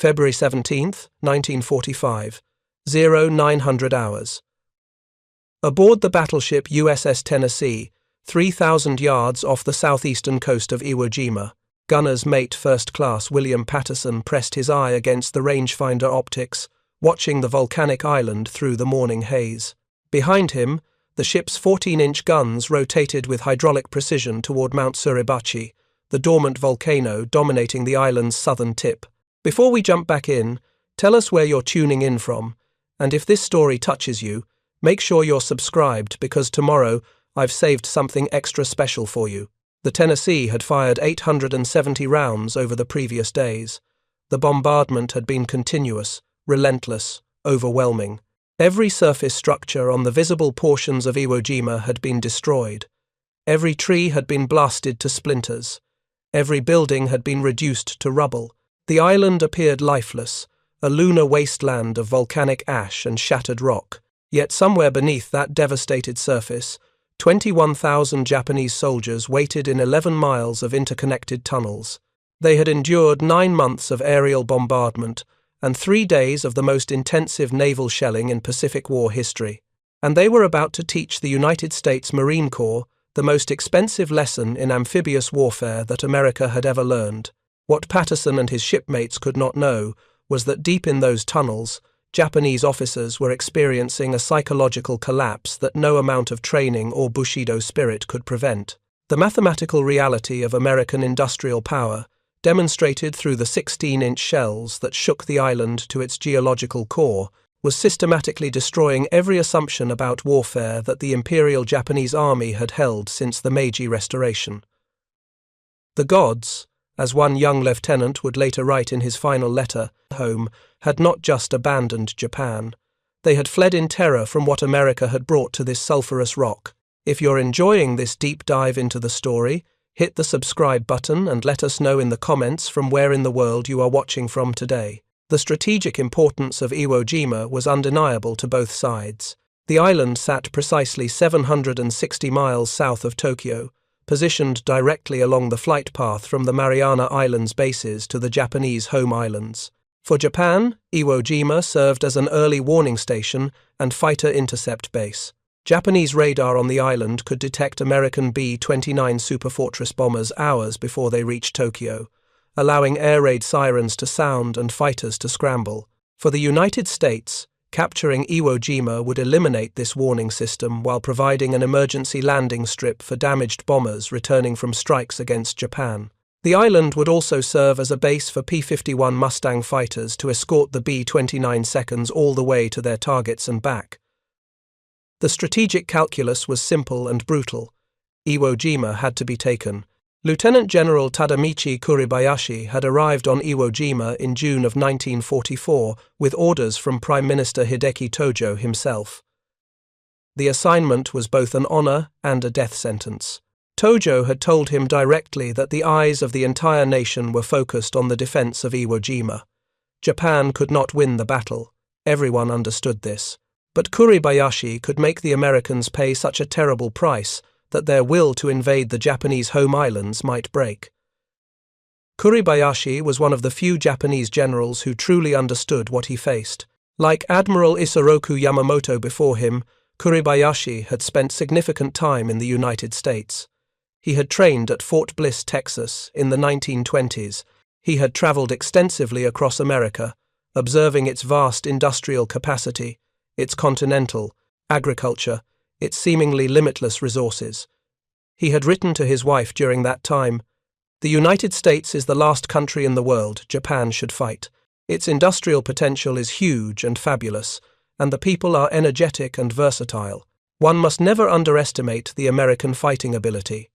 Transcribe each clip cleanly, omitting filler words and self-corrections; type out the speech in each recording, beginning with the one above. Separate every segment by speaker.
Speaker 1: February 17th, 1945, 0900 hours. Aboard the battleship USS Tennessee, 3,000 yards off the southeastern coast of Iwo Jima, gunner's mate First Class William Patterson pressed his eye against the rangefinder optics, watching the volcanic island through the morning haze. Behind him, the ship's 14-inch guns rotated with hydraulic precision toward Mount Suribachi, the dormant volcano dominating the island's southern tip. Before we jump back in, tell us where you're tuning in from, and if this story touches you, make sure you're subscribed because tomorrow I've saved something extra special for you. The Tennessee had fired 870 rounds over the previous days. The bombardment had been continuous, relentless, overwhelming. Every surface structure on the visible portions of Iwo Jima had been destroyed. Every tree had been blasted to splinters. Every building had been reduced to rubble. The island appeared lifeless, a lunar wasteland of volcanic ash and shattered rock. Yet somewhere beneath that devastated surface, 21,000 Japanese soldiers waited in 11 miles of interconnected tunnels. They had endured 9 months of aerial bombardment and 3 days of the most intensive naval shelling in Pacific War history. And they were about to teach the United States Marine Corps the most expensive lesson in amphibious warfare that America had ever learned. What Patterson and his shipmates could not know was that deep in those tunnels, Japanese officers were experiencing a psychological collapse that no amount of training or Bushido spirit could prevent. The mathematical reality of American industrial power, demonstrated through the 16-inch shells that shook the island to its geological core, was systematically destroying every assumption about warfare that the Imperial Japanese Army had held since the Meiji Restoration. The gods, as one young lieutenant would later write in his final letter home, had not just abandoned Japan. They had fled in terror from what America had brought to this sulphurous rock. If you're enjoying this deep dive into the story, hit the subscribe button and let us know in the comments from where in the world you are watching from today. The strategic importance of Iwo Jima was undeniable to both sides. The island sat precisely 760 miles south of Tokyo, positioned directly along the flight path from the Mariana Islands bases to the Japanese home islands. For Japan, Iwo Jima served as an early warning station and fighter intercept base. Japanese radar on the island could detect American B-29 Superfortress bombers hours before they reached Tokyo, allowing air raid sirens to sound and fighters to scramble. For the United States, capturing Iwo Jima would eliminate this warning system while providing an emergency landing strip for damaged bombers returning from strikes against Japan. The island would also serve as a base for P-51 Mustang fighters to escort the B-29 seconds all the way to their targets and back. The strategic calculus was simple and brutal. Iwo Jima had to be taken. Lieutenant General Tadamichi Kuribayashi had arrived on Iwo Jima in June of 1944 with orders from Prime Minister Hideki Tojo himself. The assignment was both an honor and a death sentence. Tojo had told him directly that the eyes of the entire nation were focused on the defense of Iwo Jima. Japan could not win the battle. Everyone understood this. But Kuribayashi could make the Americans pay such a terrible price that their will to invade the Japanese home islands might break. Kuribayashi was one of the few Japanese generals who truly understood what he faced. Like Admiral Isoroku Yamamoto before him, Kuribayashi had spent significant time in the United States. He had trained at Fort Bliss, Texas, in the 1920s. He had traveled extensively across America, observing its vast industrial capacity, its continental agriculture, its seemingly limitless resources. He had written to his wife during that time, "The United States is the last country in the world Japan should fight. Its industrial potential is huge and fabulous, and the people are energetic and versatile. One must never underestimate the American fighting ability."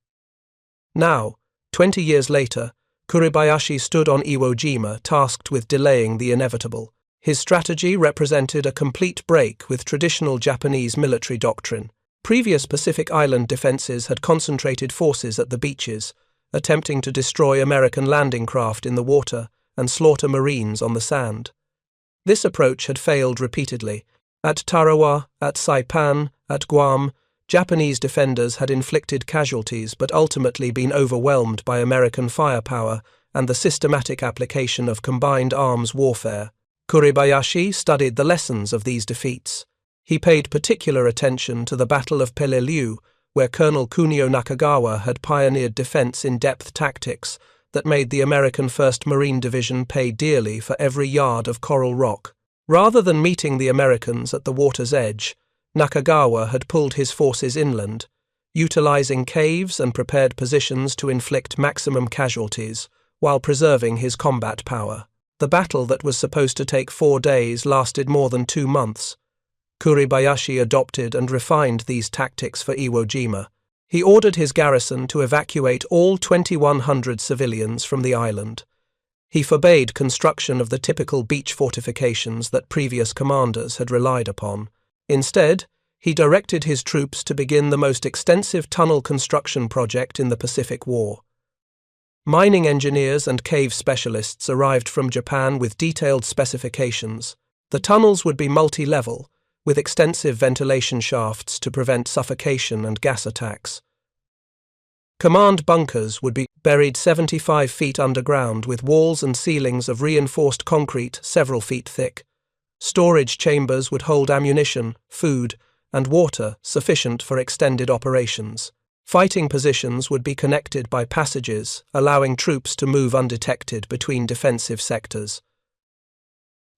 Speaker 1: Now, 20 years later, Kuribayashi stood on Iwo Jima, tasked with delaying the inevitable. His strategy represented a complete break with traditional Japanese military doctrine. Previous Pacific Island defenses had concentrated forces at the beaches, attempting to destroy American landing craft in the water and slaughter Marines on the sand. This approach had failed repeatedly. At Tarawa, at Saipan, at Guam, Japanese defenders had inflicted casualties but ultimately been overwhelmed by American firepower and the systematic application of combined arms warfare. Kuribayashi studied the lessons of these defeats. He paid particular attention to the Battle of Peleliu, where Colonel Kunio Nakagawa had pioneered defense-in-depth tactics that made the American 1st Marine Division pay dearly for every yard of coral rock. Rather than meeting the Americans at the water's edge, Nakagawa had pulled his forces inland, utilizing caves and prepared positions to inflict maximum casualties while preserving his combat power. The battle that was supposed to take 4 days lasted more than 2 months. Kuribayashi adopted and refined these tactics for Iwo Jima. He ordered his garrison to evacuate all 2,100 civilians from the island. He forbade construction of the typical beach fortifications that previous commanders had relied upon. Instead, he directed his troops to begin the most extensive tunnel construction project in the Pacific War. Mining engineers and cave specialists arrived from Japan with detailed specifications. The tunnels would be multi-level, with extensive ventilation shafts to prevent suffocation and gas attacks. Command bunkers would be buried 75 feet underground with walls and ceilings of reinforced concrete several feet thick. Storage chambers would hold ammunition, food, and water sufficient for extended operations. Fighting positions would be connected by passages, allowing troops to move undetected between defensive sectors.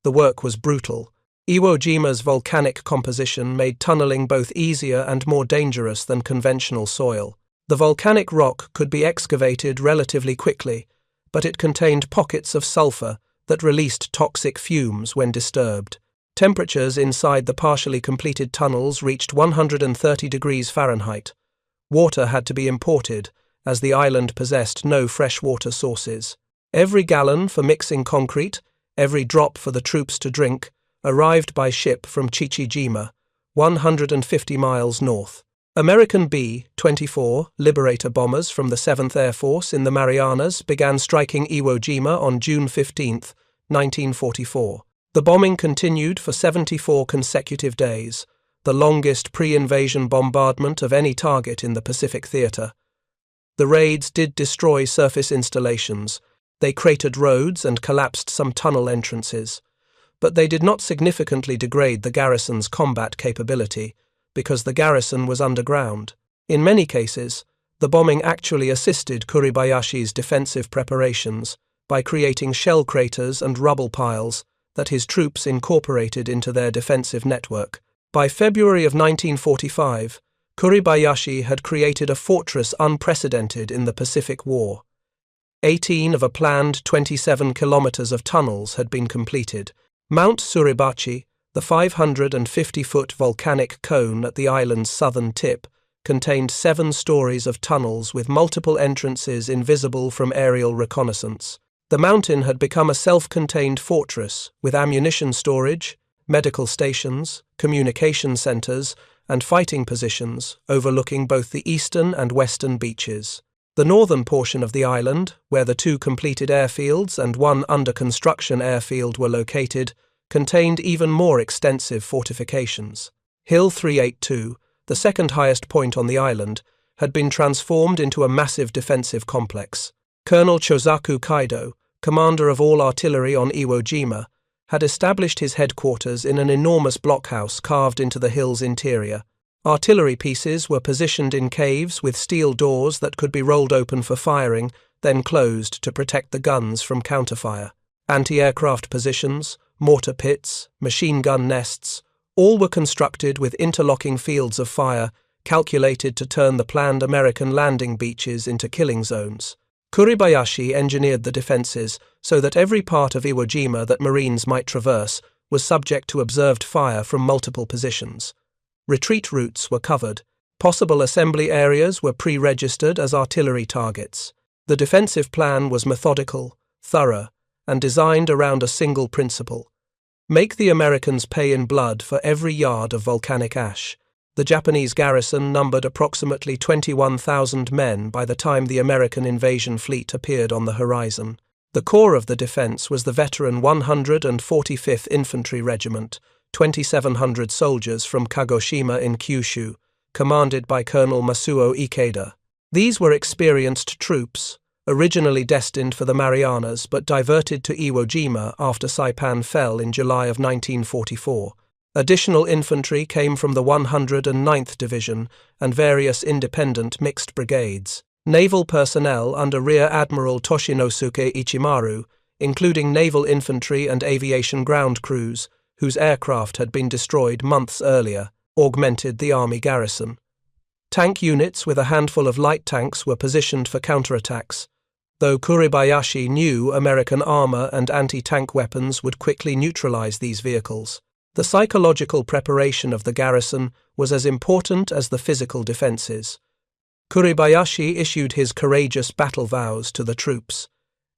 Speaker 1: The work was brutal. Iwo Jima's volcanic composition made tunneling both easier and more dangerous than conventional soil. The volcanic rock could be excavated relatively quickly, but it contained pockets of sulfur that released toxic fumes when disturbed. Temperatures inside the partially completed tunnels reached 130 degrees Fahrenheit. Water had to be imported, as the island possessed no freshwater sources. Every gallon for mixing concrete, every drop for the troops to drink, arrived by ship from Chichijima, 150 miles north. American B-24 Liberator bombers from the 7th Air Force in the Marianas began striking Iwo Jima on June 15, 1944. The bombing continued for 74 consecutive days, the longest pre-invasion bombardment of any target in the Pacific Theater. The raids did destroy surface installations. They cratered roads and collapsed some tunnel entrances. But they did not significantly degrade the garrison's combat capability, because the garrison was underground. In many cases, the bombing actually assisted Kuribayashi's defensive preparations by creating shell craters and rubble piles that his troops incorporated into their defensive network. By February of 1945, Kuribayashi had created a fortress unprecedented in the Pacific War. 18 of a planned 27 kilometers of tunnels had been completed. Mount Suribachi, the 550-foot volcanic cone at the island's southern tip, contained 7 stories of tunnels with multiple entrances invisible from aerial reconnaissance. The mountain had become a self-contained fortress with ammunition storage, medical stations, communication centers, and fighting positions overlooking both the eastern and western beaches. The northern portion of the island, where the 2 completed airfields and 1 under-construction airfield were located, contained even more extensive fortifications. Hill 382, the second highest point on the island, had been transformed into a massive defensive complex. Colonel Chozaku Kaido, commander of all artillery on Iwo Jima, had established his headquarters in an enormous blockhouse carved into the hill's interior. Artillery pieces were positioned in caves with steel doors that could be rolled open for firing, then closed to protect the guns from counterfire. Anti-aircraft positions, mortar pits, machine gun nests, all were constructed with interlocking fields of fire calculated to turn the planned American landing beaches into killing zones. Kuribayashi engineered the defenses so that every part of Iwo Jima that Marines might traverse was subject to observed fire from multiple positions. Retreat routes were covered. Possible assembly areas were pre-registered as artillery targets. The defensive plan was methodical, thorough, and designed around a single principle: make the Americans pay in blood for every yard of volcanic ash. The Japanese garrison numbered approximately 21,000 men by the time the American invasion fleet appeared on the horizon. The core of the defense was the veteran 145th Infantry Regiment, 2,700 soldiers from Kagoshima in Kyushu, commanded by Colonel Masuo Ikeda. These were experienced troops, originally destined for the Marianas but diverted to Iwo Jima after Saipan fell in July of 1944. Additional infantry came from the 109th Division and various independent mixed brigades. Naval personnel under Rear Admiral Toshinosuke Ichimaru, including naval infantry and aviation ground crews, whose aircraft had been destroyed months earlier, augmented the army garrison. Tank units with a handful of light tanks were positioned for counterattacks, though Kuribayashi knew American armor and anti-tank weapons would quickly neutralize these vehicles. The psychological preparation of the garrison was as important as the physical defenses. Kuribayashi issued his courageous battle vows to the troops.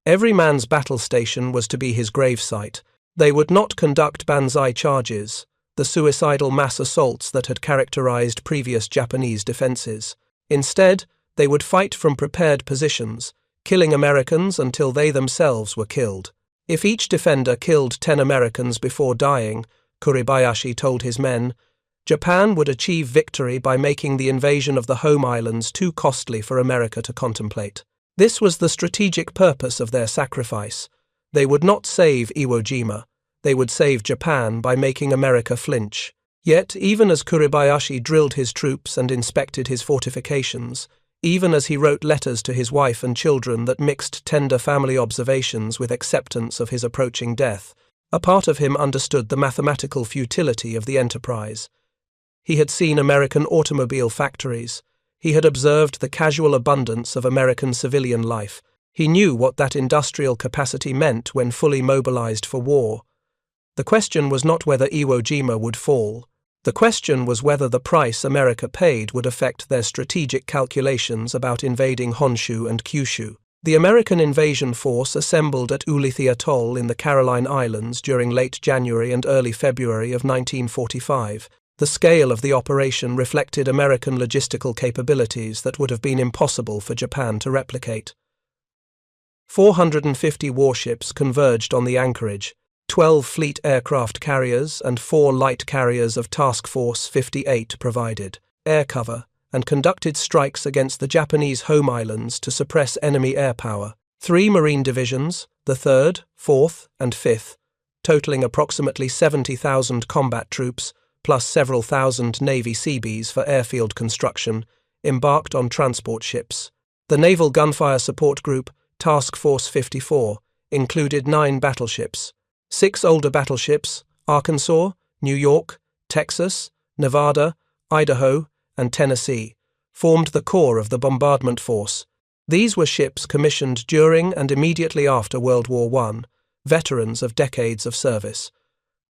Speaker 1: Every man's battle station was to be his gravesite. They would not conduct banzai charges, the suicidal mass assaults that had characterized previous Japanese defenses. Instead, they would fight from prepared positions, killing Americans until they themselves were killed. If each defender killed 10 Americans before dying, Kuribayashi told his men, Japan would achieve victory by making the invasion of the home islands too costly for America to contemplate. This was the strategic purpose of their sacrifice. They would not save Iwo Jima. They would save Japan by making America flinch. Yet, even as Kuribayashi drilled his troops and inspected his fortifications, even as he wrote letters to his wife and children that mixed tender family observations with acceptance of his approaching death, a part of him understood the mathematical futility of the enterprise. He had seen American automobile factories. He had observed the casual abundance of American civilian life. He knew what that industrial capacity meant when fully mobilized for war. The question was not whether Iwo Jima would fall. The question was whether the price America paid would affect their strategic calculations about invading Honshu and Kyushu. The American invasion force assembled at Ulithi Atoll in the Caroline Islands during late January and early February of 1945. The scale of the operation reflected American logistical capabilities that would have been impossible for Japan to replicate. 450 warships converged on the anchorage, 12 fleet aircraft carriers and 4 light carriers of Task Force 58 provided air cover and conducted strikes against the Japanese home islands to suppress enemy air power. 3 Marine divisions, the 3rd, 4th, and 5th, totaling approximately 70,000 combat troops, plus several thousand Navy Seabees for airfield construction, embarked on transport ships. The Naval Gunfire Support Group, Task Force 54, included 9 battleships. 6 older battleships, Arkansas, New York, Texas, Nevada, Idaho, and Tennessee, formed the core of the bombardment force. These were ships commissioned during and immediately after World War I, veterans of decades of service.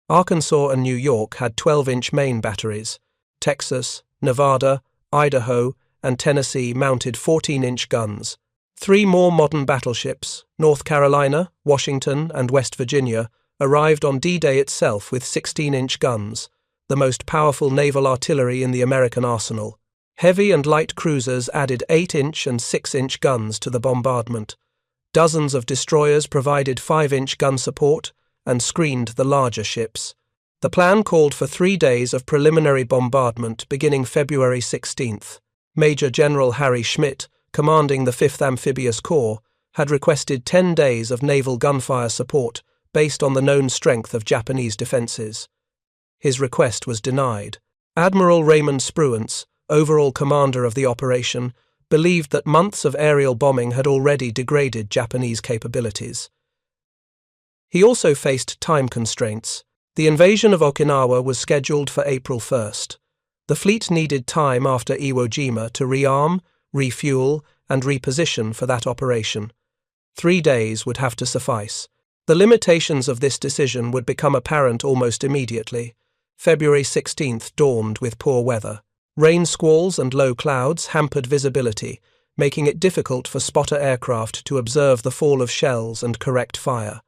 Speaker 1: Arkansas and New York had 12-inch main batteries. Texas, Nevada, Idaho, and Tennessee mounted 14-inch guns. 3 more modern battleships, North Carolina, Washington, and West Virginia, arrived on D-Day itself with 16-inch guns, the most powerful naval artillery in the American arsenal. Heavy and light cruisers added 8-inch and 6-inch guns to the bombardment. Dozens of destroyers provided 5-inch gun support and screened the larger ships. The plan called for 3 days of preliminary bombardment beginning February 16th. Major General Harry Schmidt, commanding the 5th Amphibious Corps, had requested 10 days of naval gunfire support based on the known strength of Japanese defenses. His request was denied. Admiral Raymond Spruance, overall commander of the operation, believed that months of aerial bombing had already degraded Japanese capabilities. He also faced time constraints. The invasion of Okinawa was scheduled for April 1st. The fleet needed time after Iwo Jima to rearm, refuel, and reposition for that operation. 3 days would have to suffice. The limitations of this decision would become apparent almost immediately. February 16th dawned with poor weather. Rain squalls and low clouds hampered visibility, making it difficult for spotter aircraft to observe the fall of shells and correct fire.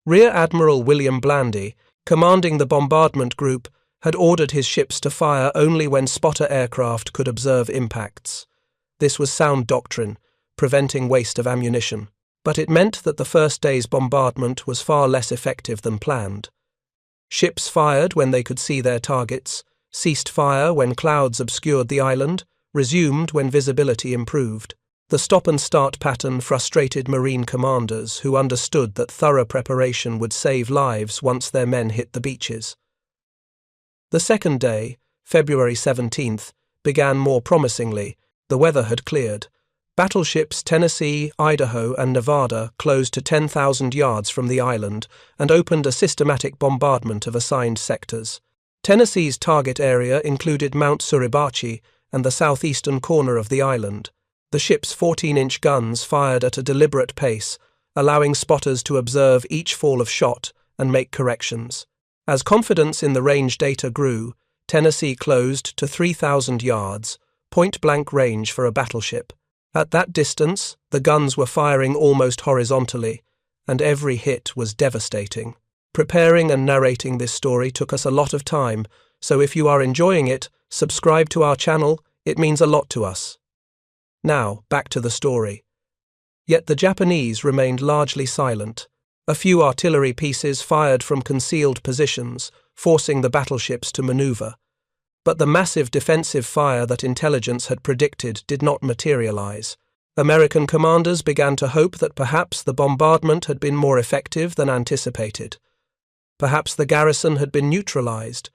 Speaker 1: Rear Admiral William Blandy, commanding the bombardment group, had ordered his ships to fire only when spotter aircraft could observe impacts. This was sound doctrine, preventing waste of ammunition, but it meant that the first day's bombardment was far less effective than planned. Ships fired when they could see their targets, ceased fire when clouds obscured the island, resumed when visibility improved. The stop-and-start pattern frustrated Marine commanders who understood that thorough preparation would save lives once their men hit the beaches. The second day, February 17th, began more promisingly. The weather had cleared. Battleships Tennessee, Idaho, and Nevada closed to 10,000 yards from the island and opened a systematic bombardment of assigned sectors. Tennessee's target area included Mount Suribachi and the southeastern corner of the island. The ship's 14-inch guns fired at a deliberate pace, allowing spotters to observe each fall of shot and make corrections. As confidence in the range data grew, Tennessee closed to 3,000 yards, point-blank range for a battleship. At that distance, the guns were firing almost horizontally, and every hit was devastating. Preparing and narrating this story took us a lot of time, so if you are enjoying it, subscribe to our channel, it means a lot to us. Now, back to the story. Yet the Japanese remained largely silent. A few artillery pieces fired from concealed positions, forcing the battleships to maneuver. But the massive defensive fire that intelligence had predicted did not materialize. American commanders began to hope that perhaps the bombardment had been more effective than anticipated. Perhaps the garrison had been neutralized.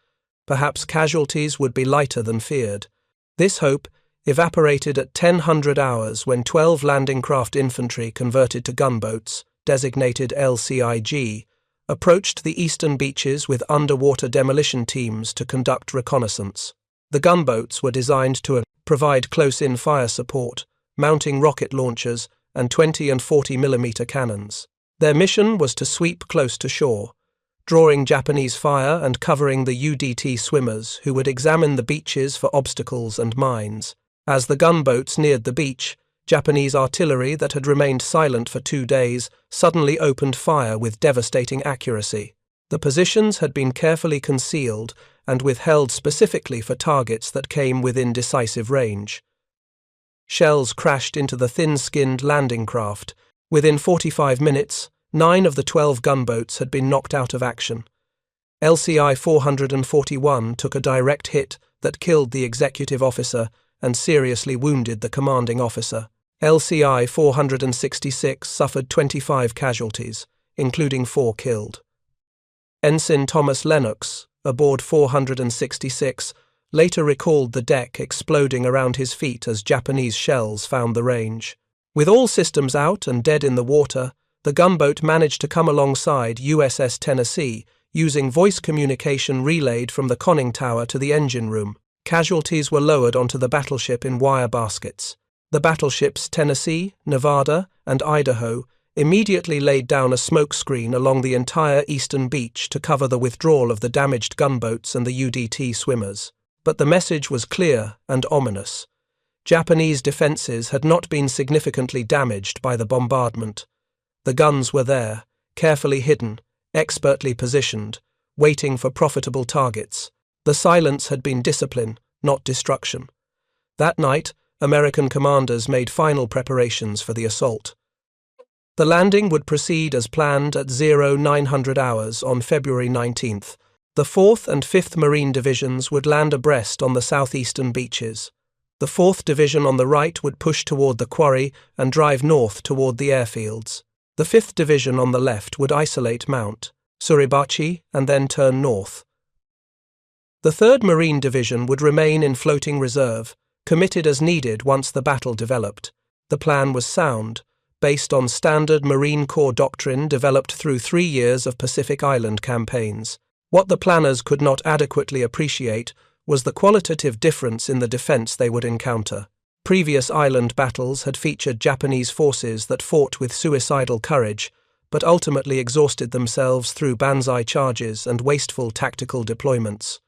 Speaker 1: Perhaps casualties would be lighter than feared. This hope evaporated at 1000 hours when 12 landing craft infantry converted to gunboats, designated LCIG, approached the eastern beaches with underwater demolition teams to conduct reconnaissance. The gunboats were designed to provide close-in fire support, mounting rocket launchers and 20 and 40 mm cannons. Their mission was to sweep close to shore, drawing Japanese fire and covering the UDT swimmers who would examine the beaches for obstacles and mines. As the gunboats neared the beach, Japanese artillery that had remained silent for 2 days suddenly opened fire with devastating accuracy. The positions had been carefully concealed and withheld specifically for targets that came within decisive range. Shells crashed into the thin-skinned landing craft. Within 45 minutes, 9 of the 12 gunboats had been knocked out of action. LCI 441 took a direct hit that killed the executive officer and seriously wounded the commanding officer. LCI 466 suffered 25 casualties, including 4 killed. Ensign Thomas Lennox, aboard 466, later recalled the deck exploding around his feet as Japanese shells found the range. With all systems out and dead in the water, the gunboat managed to come alongside USS Tennessee, using voice communication relayed from the conning tower to the engine room. Casualties were lowered onto the battleship in wire baskets. The battleships Tennessee, Nevada, and Idaho immediately laid down a smoke screen along the entire eastern beach to cover the withdrawal of the damaged gunboats and the UDT swimmers. But the message was clear and ominous. Japanese defenses had not been significantly damaged by the bombardment. The guns were there, carefully hidden, expertly positioned, waiting for profitable targets. The silence had been discipline, not destruction. That night, American commanders made final preparations for the assault. The landing would proceed as planned at 0900 hours on February 19th. The 4th and 5th Marine Divisions would land abreast on the southeastern beaches. The 4th Division on the right would push toward the quarry and drive north toward the airfields. The 5th Division on the left would isolate Mount Suribachi and then turn north. The 3rd Marine Division would remain in floating reserve, committed as needed once the battle developed. The plan was sound, based on standard Marine Corps doctrine developed through 3 years of Pacific Island campaigns. What the planners could not adequately appreciate was the qualitative difference in the defense they would encounter. Previous island battles had featured Japanese forces that fought with suicidal courage, but ultimately exhausted themselves through banzai charges and wasteful tactical deployments.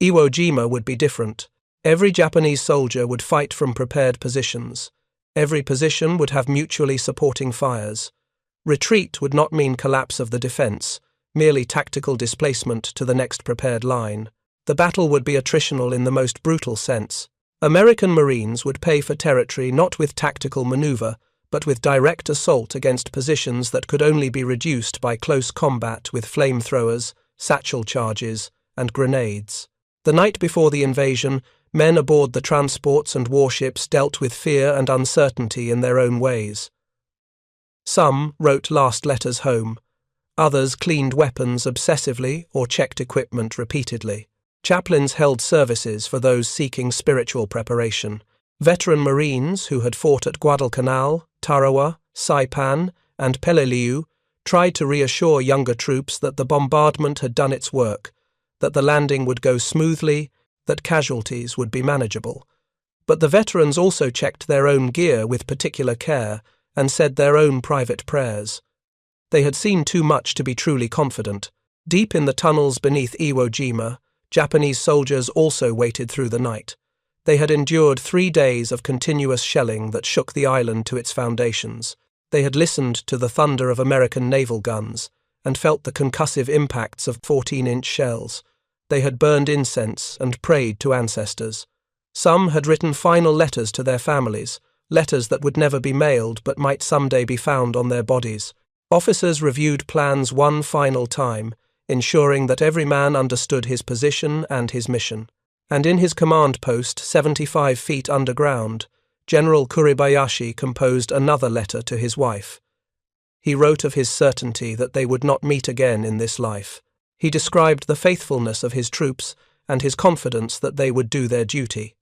Speaker 1: Iwo Jima would be different. Every Japanese soldier would fight from prepared positions. Every position would have mutually supporting fires. Retreat would not mean collapse of the defense, merely tactical displacement to the next prepared line. The battle would be attritional in the most brutal sense. American Marines would pay for territory not with tactical maneuver, but with direct assault against positions that could only be reduced by close combat with flamethrowers, satchel charges, and grenades. The night before the invasion, Men aboard the transports and warships dealt with fear and uncertainty in their own ways. Some wrote last letters home. Others cleaned weapons obsessively or checked equipment repeatedly. Chaplains held services for those seeking spiritual preparation. Veteran Marines who had fought at Guadalcanal, Tarawa, Saipan, and Peleliu tried to reassure younger troops that the bombardment had done its work, that the landing would go smoothly, that casualties would be manageable. But the veterans also checked their own gear with particular care and said their own private prayers. They had seen too much to be truly confident. Deep in the tunnels beneath Iwo Jima, Japanese soldiers also waited through the night. They had endured 3 days of continuous shelling that shook the island to its foundations. They had listened to the thunder of American naval guns and felt the concussive impacts of 14-inch shells. They had burned incense and prayed to ancestors. Some had written final letters to their families, letters that would never be mailed but might someday be found on their bodies. Officers reviewed plans one final time, ensuring that every man understood his position and his mission. And in his command post, 75 feet underground, General Kuribayashi composed another letter to his wife. He wrote of his certainty that they would not meet again in this life. He described the faithfulness of his troops and his confidence that they would do their duty.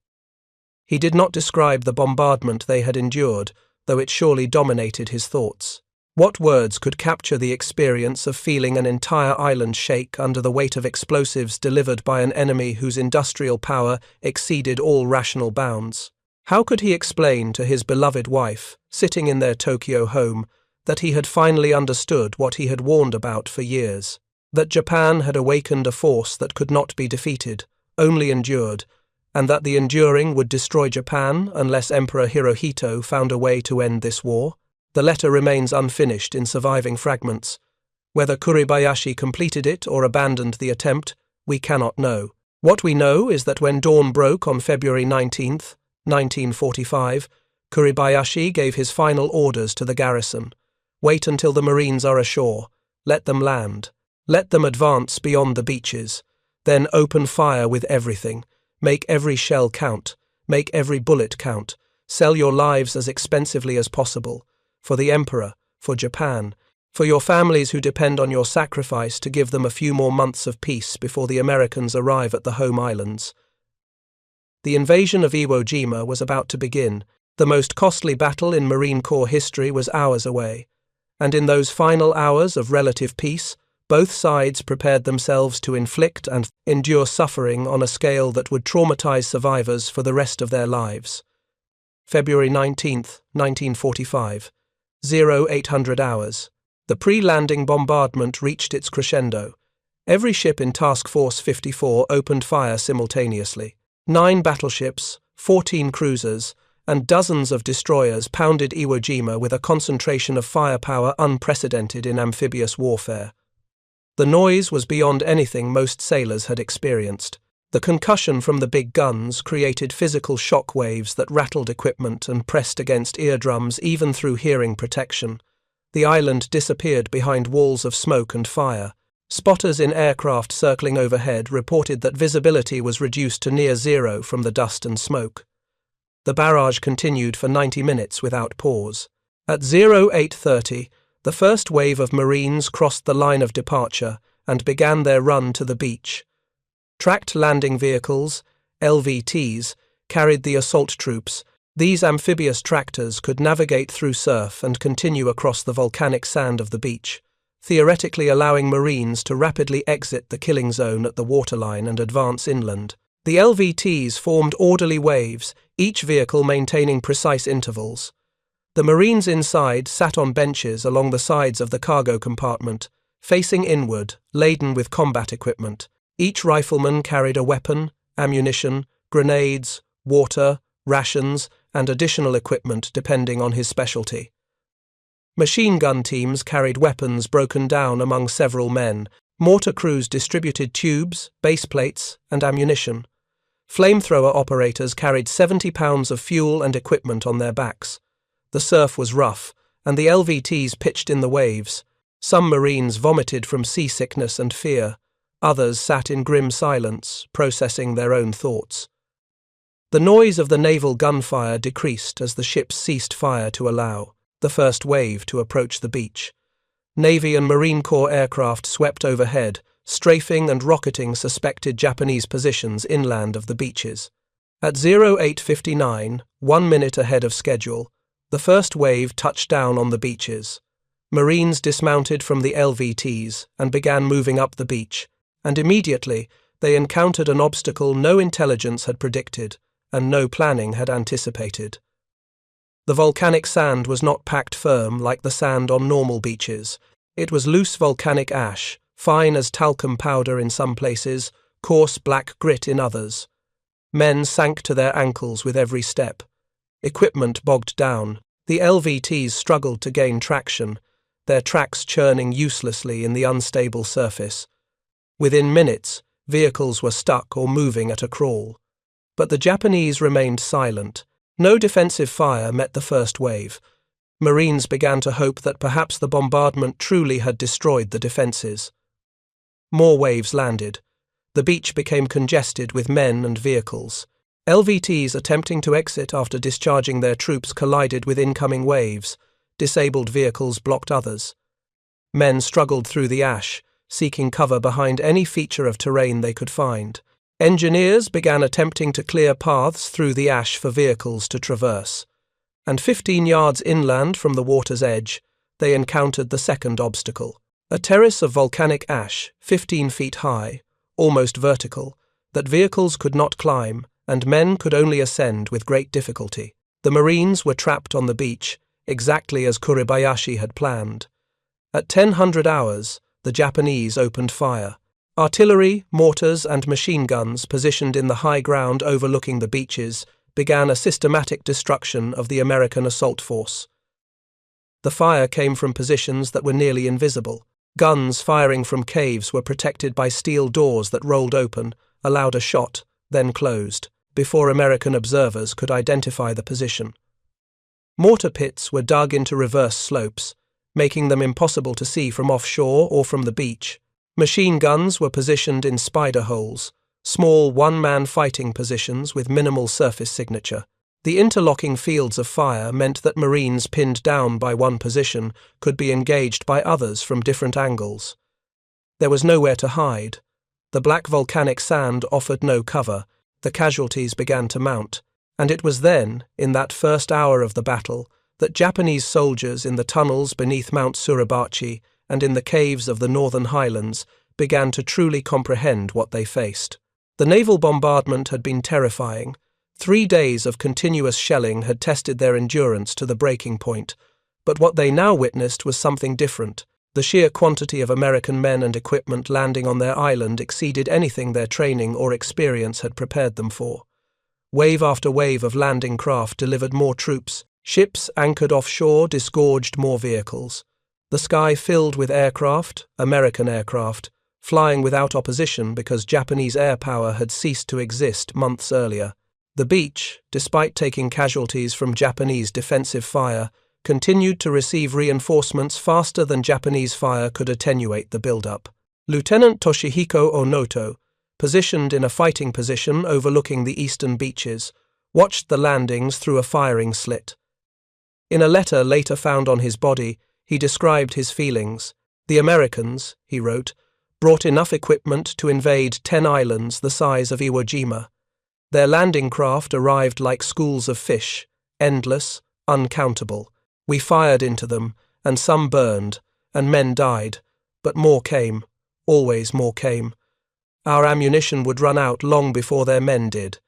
Speaker 1: He did not describe the bombardment they had endured, though it surely dominated his thoughts. What words could capture the experience of feeling an entire island shake under the weight of explosives delivered by an enemy whose industrial power exceeded all rational bounds? How could he explain to his beloved wife, sitting in their Tokyo home, that he had finally understood what he had warned about for years? That Japan had awakened a force that could not be defeated, only endured, and that the enduring would destroy Japan unless Emperor Hirohito found a way to end this war? The letter remains unfinished in surviving fragments. Whether Kuribayashi completed it or abandoned the attempt, we cannot know. What we know is that when dawn broke on February 19, 1945, Kuribayashi gave his final orders to the garrison. Wait until the Marines are ashore. Let them land. Let them advance beyond the beaches. Then open fire with everything. Make every shell count. Make every bullet count. Sell your lives as expensively as possible. For the Emperor, for Japan, for your families who depend on your sacrifice to give them a few more months of peace before the Americans arrive at the home islands. The invasion of Iwo Jima was about to begin. The most costly battle in Marine Corps history was hours away. And in those final hours of relative peace, both sides prepared themselves to inflict and endure suffering on a scale that would traumatize survivors for the rest of their lives. February 19, 1945. 0800 hours. The pre-landing bombardment reached its crescendo. Every ship in Task Force 54 opened fire simultaneously. 9 battleships, 14 cruisers, and dozens of destroyers pounded Iwo Jima with a concentration of firepower unprecedented in amphibious warfare. The noise was beyond anything most sailors had experienced. The concussion from the big guns created physical shock waves that rattled equipment and pressed against eardrums even through hearing protection. The island disappeared behind walls of smoke and fire. Spotters in aircraft circling overhead reported that visibility was reduced to near zero from the dust and smoke. The barrage continued for 90 minutes without pause. At 0830, the first wave of Marines crossed the line of departure and began their run to the beach. Tracked landing vehicles, LVTs, carried the assault troops. These amphibious tractors could navigate through surf and continue across the volcanic sand of the beach, theoretically allowing Marines to rapidly exit the killing zone at the waterline and advance inland. The LVTs formed orderly waves, each vehicle maintaining precise intervals. The Marines inside sat on benches along the sides of the cargo compartment, facing inward, laden with combat equipment. Each rifleman carried a weapon, ammunition, grenades, water, rations, and additional equipment depending on his specialty. Machine gun teams carried weapons broken down among several men. Mortar crews distributed tubes, base plates, and ammunition. Flamethrower operators carried 70 pounds of fuel and equipment on their backs. The surf was rough, and the LVTs pitched in the waves. Some Marines vomited from seasickness and fear. Others sat in grim silence, processing their own thoughts. The noise of the naval gunfire decreased as the ships ceased fire to allow the first wave to approach the beach. Navy and Marine Corps aircraft swept overhead, strafing and rocketing suspected Japanese positions inland of the beaches. At 08:59, 1 minute ahead of schedule, the first wave touched down on the beaches. Marines dismounted from the LVTs and began moving up the beach, and immediately they encountered an obstacle no intelligence had predicted and no planning had anticipated. The volcanic sand was not packed firm like the sand on normal beaches. It was loose volcanic ash, fine as talcum powder in some places, coarse black grit in others. Men sank to their ankles with every step. Equipment bogged down. The LVTs struggled to gain traction, their tracks churning uselessly in the unstable surface. Within minutes, vehicles were stuck or moving at a crawl. But the Japanese remained silent. No defensive fire met the first wave. Marines began to hope that perhaps the bombardment truly had destroyed the defenses. More waves landed. The beach became congested with men and vehicles. LVTs attempting to exit after discharging their troops collided with incoming waves. Disabled vehicles blocked others. Men struggled through the ash, seeking cover behind any feature of terrain they could find. Engineers began attempting to clear paths through the ash for vehicles to traverse. And 15 yards inland from the water's edge, they encountered the second obstacle. A terrace of volcanic ash, 15 feet high, almost vertical, that vehicles could not climb and men could only ascend with great difficulty. The Marines were trapped on the beach, exactly as Kuribayashi had planned. At 1000 hours, the Japanese opened fire. Artillery, mortars, and machine guns positioned in the high ground overlooking the beaches began a systematic destruction of the American assault force. The fire came from positions that were nearly invisible. Guns firing from caves were protected by steel doors that rolled open, allowed a shot, then closed, before American observers could identify the position. Mortar pits were dug into reverse slopes, making them impossible to see from offshore or from the beach. Machine guns were positioned in spider holes, small one-man fighting positions with minimal surface signature. The interlocking fields of fire meant that Marines pinned down by one position could be engaged by others from different angles. There was nowhere to hide. The black volcanic sand offered no cover. The casualties began to mount, and it was then, in that first hour of the battle, that Japanese soldiers in the tunnels beneath Mount Suribachi and in the caves of the northern highlands began to truly comprehend what they faced. The naval bombardment had been terrifying. 3 days of continuous shelling had tested their endurance to the breaking point, but what they now witnessed was something different. The sheer quantity of American men and equipment landing on their island exceeded anything their training or experience had prepared them for. Wave after wave of landing craft delivered more troops. Ships anchored offshore disgorged more vehicles. The sky filled with aircraft, American aircraft, flying without opposition because Japanese air power had ceased to exist months earlier. The beach, despite taking casualties from Japanese defensive fire, continued to receive reinforcements faster than Japanese fire could attenuate the build-up. Lieutenant Toshihiko Onoto, positioned in a fighting position overlooking the eastern beaches, watched the landings through a firing slit. In a letter later found on his body, he described his feelings. The Americans, he wrote, brought enough equipment to invade 10 islands the size of Iwo Jima. Their landing craft arrived like schools of fish, endless, uncountable. We fired into them, and some burned, and men died, but more came, always more came. Our ammunition would run out long before their men did.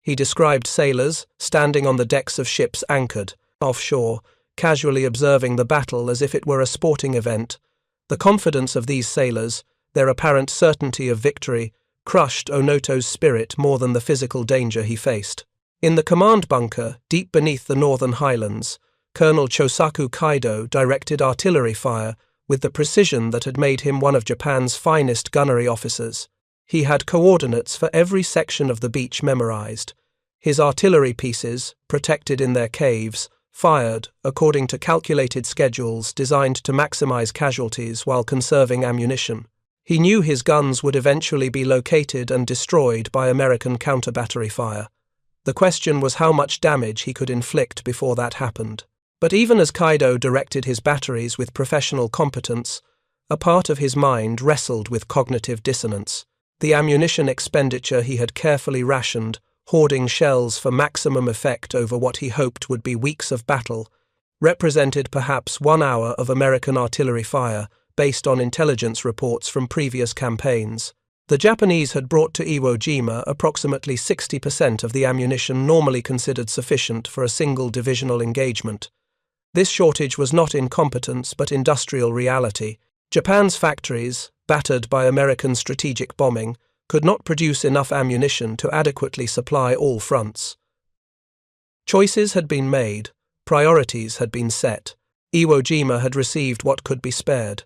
Speaker 1: He described sailors standing on the decks of ships anchored, offshore, casually observing the battle as if it were a sporting event. The confidence of these sailors, their apparent certainty of victory, crushed Onoto's spirit more than the physical danger he faced. In the command bunker, deep beneath the northern highlands, Colonel Chosaku Kaido directed artillery fire with the precision that had made him one of Japan's finest gunnery officers. He had coordinates for every section of the beach memorized. His artillery pieces, protected in their caves, fired according to calculated schedules designed to maximize casualties while conserving ammunition. He knew his guns would eventually be located and destroyed by American counter-battery fire. The question was how much damage he could inflict before that happened. But even as Kaido directed his batteries with professional competence, a part of his mind wrestled with cognitive dissonance. The ammunition expenditure he had carefully rationed, hoarding shells for maximum effect over what he hoped would be weeks of battle, represented perhaps 1 hour of American artillery fire based on intelligence reports from previous campaigns. The Japanese had brought to Iwo Jima approximately 60% of the ammunition normally considered sufficient for a single divisional engagement. This shortage was not incompetence but industrial reality. Japan's factories, battered by American strategic bombing, could not produce enough ammunition to adequately supply all fronts. Choices had been made, priorities had been set. Iwo Jima had received what could be spared.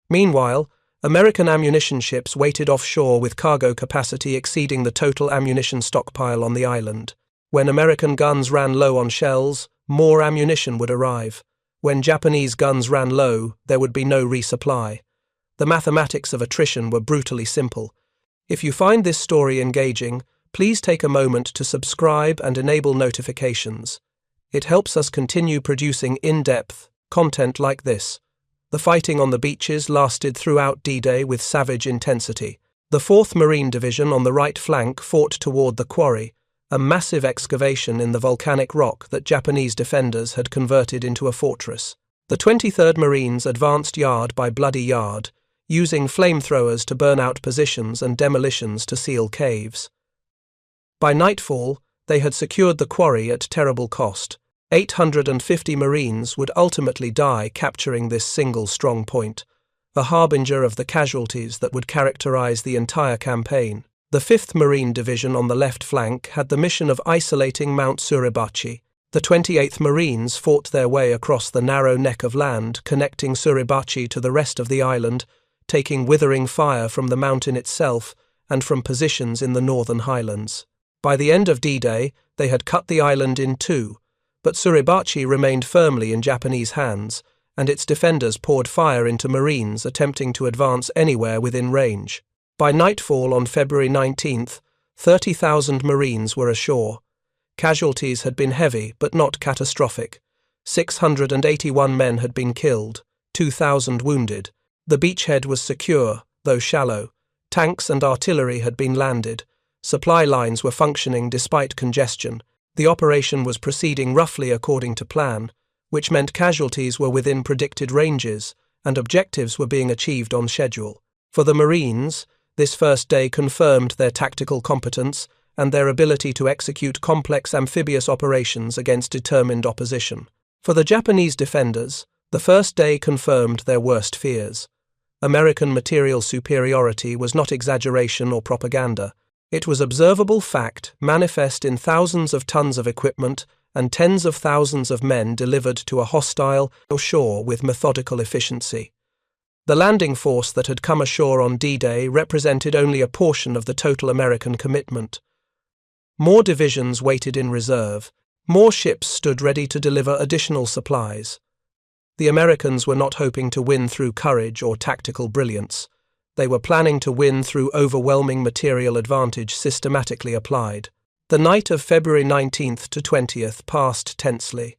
Speaker 1: Meanwhile, American ammunition ships waited offshore with cargo capacity exceeding the total ammunition stockpile on the island. When American guns ran low on shells, more ammunition would arrive. When Japanese guns ran low, there would be no resupply. The mathematics of attrition were brutally simple. If you find this story engaging, please take a moment to subscribe and enable notifications. It helps us continue producing in-depth content like this. The fighting on the beaches lasted throughout D-Day with savage intensity. The 4th Marine Division on the right flank fought toward the quarry, a massive excavation in the volcanic rock that Japanese defenders had converted into a fortress. The 23rd Marines advanced yard by bloody yard, using flamethrowers to burn out positions and demolitions to seal caves. By nightfall, they had secured the quarry at terrible cost. 850 Marines would ultimately die capturing this single strong point, a harbinger of the casualties that would characterize the entire campaign. The 5th Marine Division on the left flank had the mission of isolating Mount Suribachi. The 28th Marines fought their way across the narrow neck of land connecting Suribachi to the rest of the island, taking withering fire from the mountain itself and from positions in the northern highlands. By the end of D-Day, they had cut the island in two, but Suribachi remained firmly in Japanese hands, and its defenders poured fire into Marines attempting to advance anywhere within range. By nightfall on February 19th, 30,000 Marines were ashore. Casualties had been heavy but not catastrophic. 681 men had been killed, 2,000 wounded. The beachhead was secure, though shallow. Tanks and artillery had been landed. Supply lines were functioning despite congestion. The operation was proceeding roughly according to plan, which meant casualties were within predicted ranges and objectives were being achieved on schedule. For the Marines, this first day confirmed their tactical competence and their ability to execute complex amphibious operations against determined opposition. For the Japanese defenders, the first day confirmed their worst fears. American material superiority was not exaggeration or propaganda. It was observable fact, manifest in thousands of tons of equipment and tens of thousands of men delivered to a hostile shore with methodical efficiency. The landing force that had come ashore on D-Day represented only a portion of the total American commitment. More divisions waited in reserve. More ships stood ready to deliver additional supplies. The Americans were not hoping to win through courage or tactical brilliance. They were planning to win through overwhelming material advantage systematically applied. The night of February 19th to 20th passed tensely.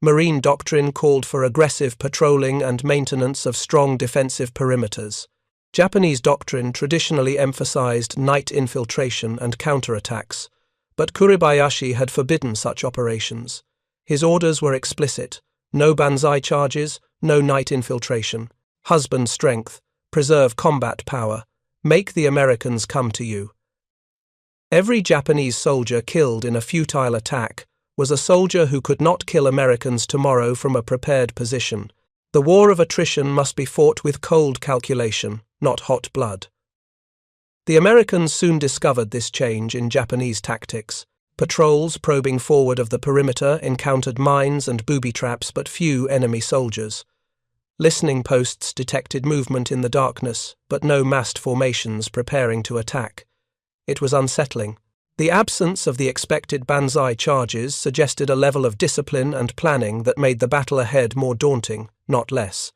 Speaker 1: Marine doctrine called for aggressive patrolling and maintenance of strong defensive perimeters. Japanese doctrine traditionally emphasized night infiltration and counterattacks, but Kuribayashi had forbidden such operations. His orders were explicit: no banzai charges, no night infiltration. Husband strength, preserve combat power, make the Americans come to you. Every Japanese soldier killed in a futile attack was a soldier who could not kill Americans tomorrow from a prepared position. The war of attrition must be fought with cold calculation, not hot blood. The Americans soon discovered this change in Japanese tactics. Patrols probing forward of the perimeter encountered mines and booby traps but few enemy soldiers. Listening posts detected movement in the darkness, but no massed formations preparing to attack. It was unsettling. The absence of the expected banzai charges suggested a level of discipline and planning that made the battle ahead more daunting, not less.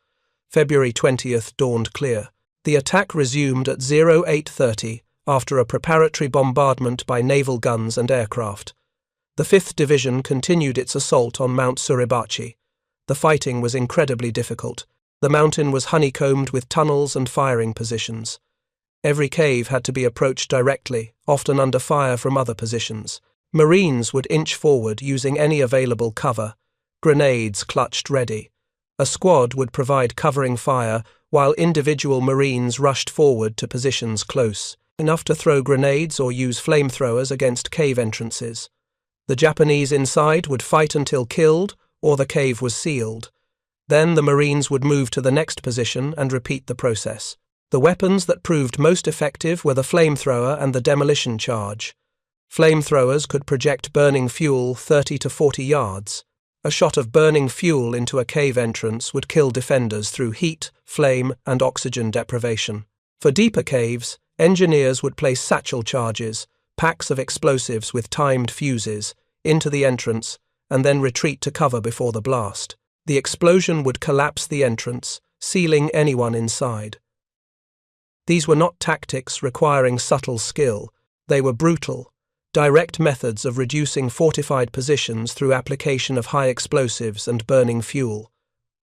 Speaker 1: February 20th dawned clear. The attack resumed at 0830 after a preparatory bombardment by naval guns and aircraft. The 5th Division continued its assault on Mount Suribachi. The fighting was incredibly difficult. The mountain was honeycombed with tunnels and firing positions. Every cave had to be approached directly, often under fire from other positions. Marines would inch forward using any available cover, grenades clutched ready. A squad would provide covering fire, while individual Marines rushed forward to positions close, enough to throw grenades or use flamethrowers against cave entrances. The Japanese inside would fight until killed, or the cave was sealed. Then the Marines would move to the next position and repeat the process. The weapons that proved most effective were the flamethrower and the demolition charge. Flamethrowers could project burning fuel 30 to 40 yards. A shot of burning fuel into a cave entrance would kill defenders through heat, flame, and oxygen deprivation. For deeper caves, engineers would place satchel charges, packs of explosives with timed fuses, into the entrance, and then retreat to cover before the blast. The explosion would collapse the entrance, sealing anyone inside. These were not tactics requiring subtle skill. They were brutal, direct methods of reducing fortified positions through application of high explosives and burning fuel.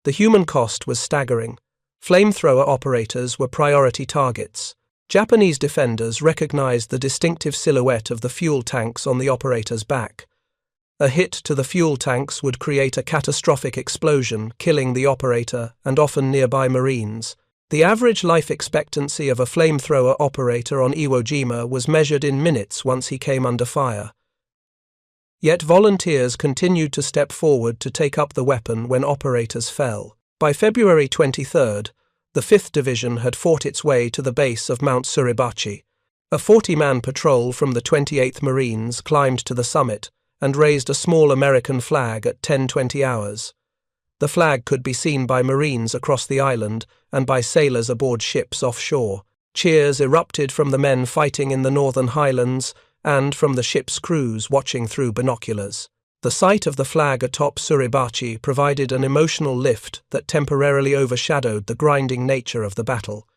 Speaker 1: The human cost was staggering. Flamethrower operators were priority targets. Japanese defenders recognized the distinctive silhouette of the fuel tanks on the operator's back. A hit to the fuel tanks would create a catastrophic explosion, killing the operator and often nearby Marines. The average life expectancy of a flamethrower operator on Iwo Jima was measured in minutes once he came under fire. Yet volunteers continued to step forward to take up the weapon when operators fell. By February 23rd, the 5th Division had fought its way to the base of Mount Suribachi. A 40-man patrol from the 28th Marines climbed to the summit and raised a small American flag at 10:20 hours. The flag could be seen by Marines across the island and by sailors aboard ships offshore. Cheers erupted from the men fighting in the northern highlands and from the ship's crews watching through binoculars. The sight of the flag atop Suribachi provided an emotional lift that temporarily overshadowed the grinding nature of the battle.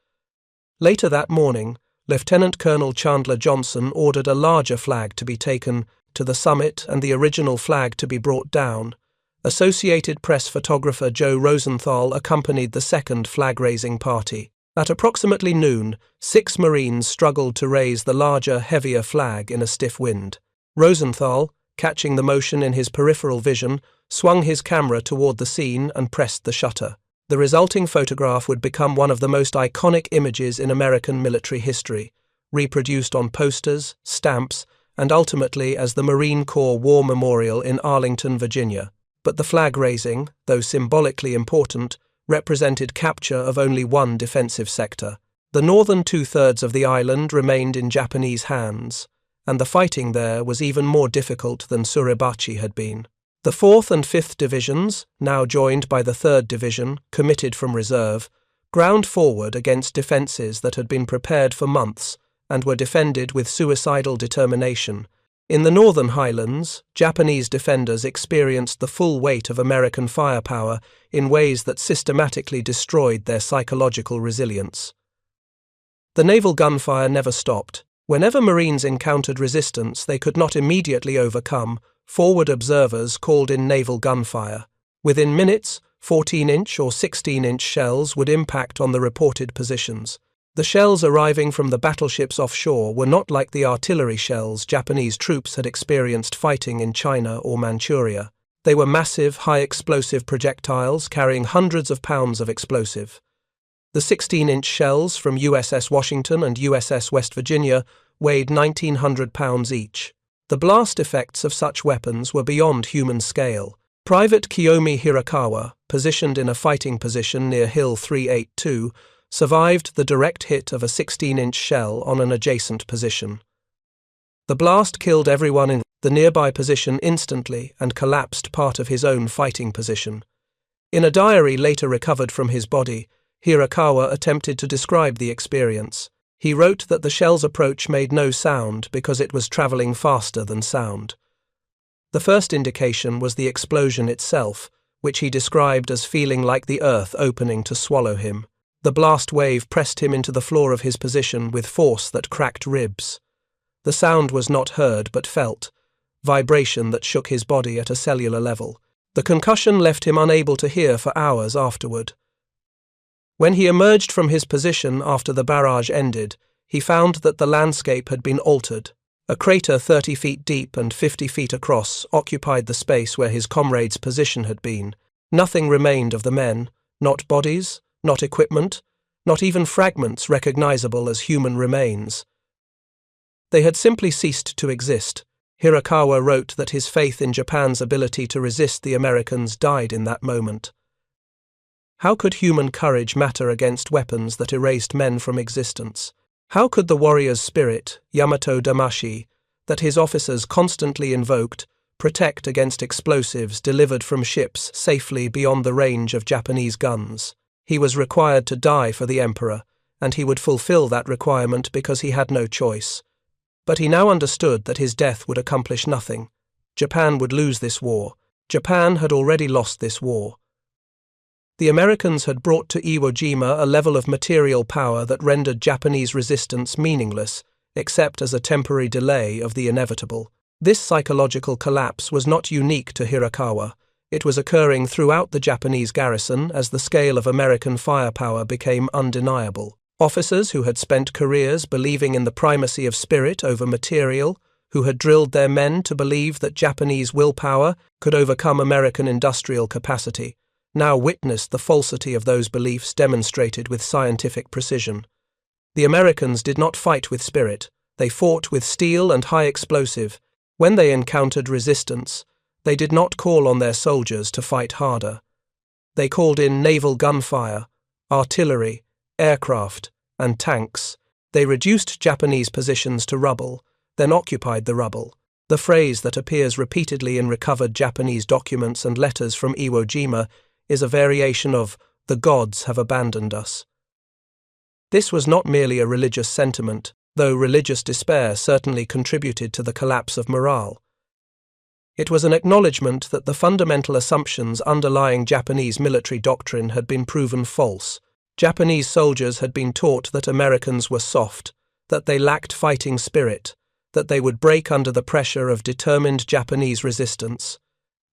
Speaker 1: Later that morning, Lieutenant Colonel Chandler Johnson ordered a larger flag to be taken to the summit and the original flag to be brought down. Associated Press photographer Joe Rosenthal accompanied the second flag-raising party. At approximately noon, 6 Marines struggled to raise the larger, heavier flag in a stiff wind. Rosenthal, catching the motion in his peripheral vision, swung his camera toward the scene and pressed the shutter. The resulting photograph would become one of the most iconic images in American military history, reproduced on posters, stamps, and ultimately as the Marine Corps War Memorial in Arlington, Virginia. But the flag raising, though symbolically important, represented capture of only one defensive sector. The northern 2/3 of the island remained in Japanese hands, and the fighting there was even more difficult than Suribachi had been. The 4th and 5th Divisions, now joined by the 3rd Division, committed from reserve, ground forward against defences that had been prepared for months and were defended with suicidal determination. In the northern highlands, Japanese defenders experienced the full weight of American firepower in ways that systematically destroyed their psychological resilience. The naval gunfire never stopped. Whenever Marines encountered resistance they could not immediately overcome, forward observers called in naval gunfire. Within minutes, 14-inch or 16-inch shells would impact on the reported positions. The shells arriving from the battleships offshore were not like the artillery shells Japanese troops had experienced fighting in China or Manchuria. They were massive, high-explosive projectiles carrying hundreds of pounds of explosive. The 16-inch shells from USS Washington and USS West Virginia weighed 1,900 pounds each. The blast effects of such weapons were beyond human scale. Private Kiyomi Hirakawa, positioned in a fighting position near Hill 382, survived the direct hit of a 16-inch shell on an adjacent position. The blast killed everyone in the nearby position instantly and collapsed part of his own fighting position. In a diary later recovered from his body, Hirakawa attempted to describe the experience. He wrote that the shell's approach made no sound because it was traveling faster than sound. The first indication was the explosion itself, which he described as feeling like the earth opening to swallow him. The blast wave pressed him into the floor of his position with force that cracked ribs. The sound was not heard but felt. vibration that shook his body at a cellular level. The concussion left him unable to hear for hours afterward. When he emerged from his position after the barrage ended, he found that the landscape had been altered. A crater 30 feet deep and 50 feet across occupied the space where his comrade's position had been. Nothing remained of the men, not bodies, not equipment, not even fragments recognizable as human remains. They had simply ceased to exist. Hirakawa wrote that his faith in Japan's ability to resist the Americans died in that moment. How could human courage matter against weapons that erased men from existence? How could the warrior's spirit, Yamato Damashi, that his officers constantly invoked, protect against explosives delivered from ships safely beyond the range of Japanese guns? He was required to die for the emperor, and he would fulfill that requirement because he had no choice. But he now understood that his death would accomplish nothing. Japan would lose this war. Japan had already lost this war. The Americans had brought to Iwo Jima a level of material power that rendered Japanese resistance meaningless, except as a temporary delay of the inevitable. This psychological collapse was not unique to Hirakawa. It was occurring throughout the Japanese garrison as the scale of American firepower became undeniable. Officers who had spent careers believing in the primacy of spirit over material, who had drilled their men to believe that Japanese willpower could overcome American industrial capacity, now witnessed the falsity of those beliefs demonstrated with scientific precision. The Americans did not fight with spirit. They fought with steel and high explosive. When they encountered resistance, they did not call on their soldiers to fight harder. They called in naval gunfire, artillery, aircraft, and tanks. They reduced Japanese positions to rubble, then occupied the rubble. The phrase that appears repeatedly in recovered Japanese documents and letters from Iwo Jima is a variation of "the gods have abandoned us." This was not merely a religious sentiment, though religious despair certainly contributed to the collapse of morale. It was an acknowledgement that the fundamental assumptions underlying Japanese military doctrine had been proven false. Japanese soldiers had been taught that Americans were soft, that they lacked fighting spirit, that they would break under the pressure of determined Japanese resistance.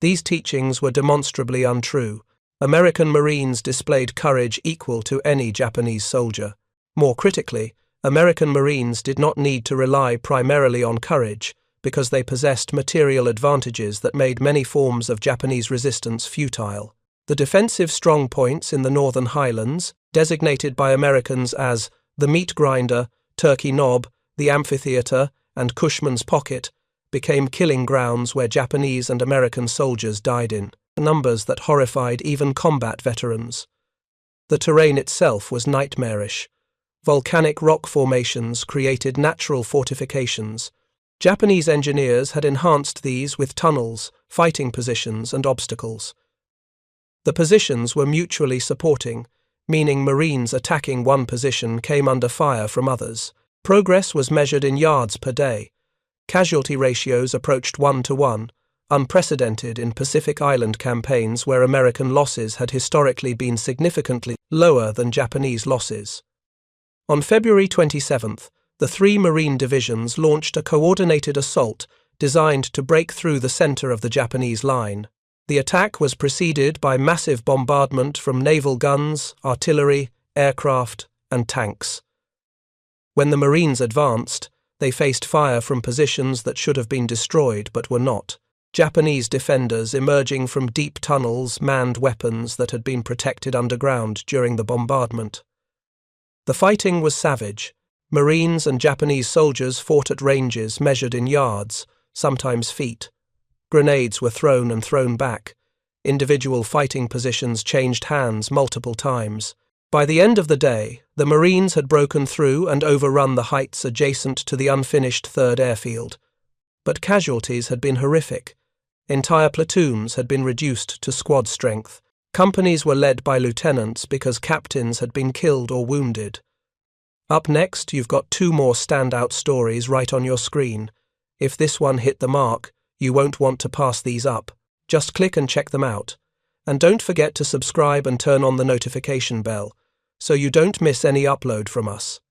Speaker 1: These teachings were demonstrably untrue. American Marines displayed courage equal to any Japanese soldier. More critically, American Marines did not need to rely primarily on courage because they possessed material advantages that made many forms of Japanese resistance futile. The defensive strong points in the Northern Highlands, designated by Americans as the Meat Grinder, Turkey Knob, the Amphitheater, and Cushman's Pocket, became killing grounds where Japanese and American soldiers died in numbers that horrified even combat veterans. The terrain itself was nightmarish. Volcanic rock formations created natural fortifications. Japanese engineers had enhanced these with tunnels, fighting positions, and obstacles. The positions were mutually supporting, meaning Marines attacking one position came under fire from others. Progress was measured in yards per day. Casualty ratios approached 1-to-1, unprecedented in Pacific Island campaigns where American losses had historically been significantly lower than Japanese losses. On February 27th, the 3 Marine divisions launched a coordinated assault designed to break through the center of the Japanese line. The attack was preceded by massive bombardment from naval guns, artillery, aircraft, and tanks. When the Marines advanced, they faced fire from positions that should have been destroyed but were not. Japanese defenders emerging from deep tunnels manned weapons that had been protected underground during the bombardment. The fighting was savage. Marines and Japanese soldiers fought at ranges measured in yards, sometimes feet. Grenades were thrown and thrown back. Individual fighting positions changed hands multiple times. By the end of the day, the Marines had broken through and overrun the heights adjacent to the unfinished 3rd Airfield. But casualties had been horrific. Entire platoons had been reduced to squad strength. Companies were led by lieutenants because captains had been killed or wounded. Up next, you've got 2 more standout stories right on your screen. If this one hit the mark, you won't want to pass these up. Just click and check them out. And don't forget to subscribe and turn on the notification bell, so you don't miss any upload from us.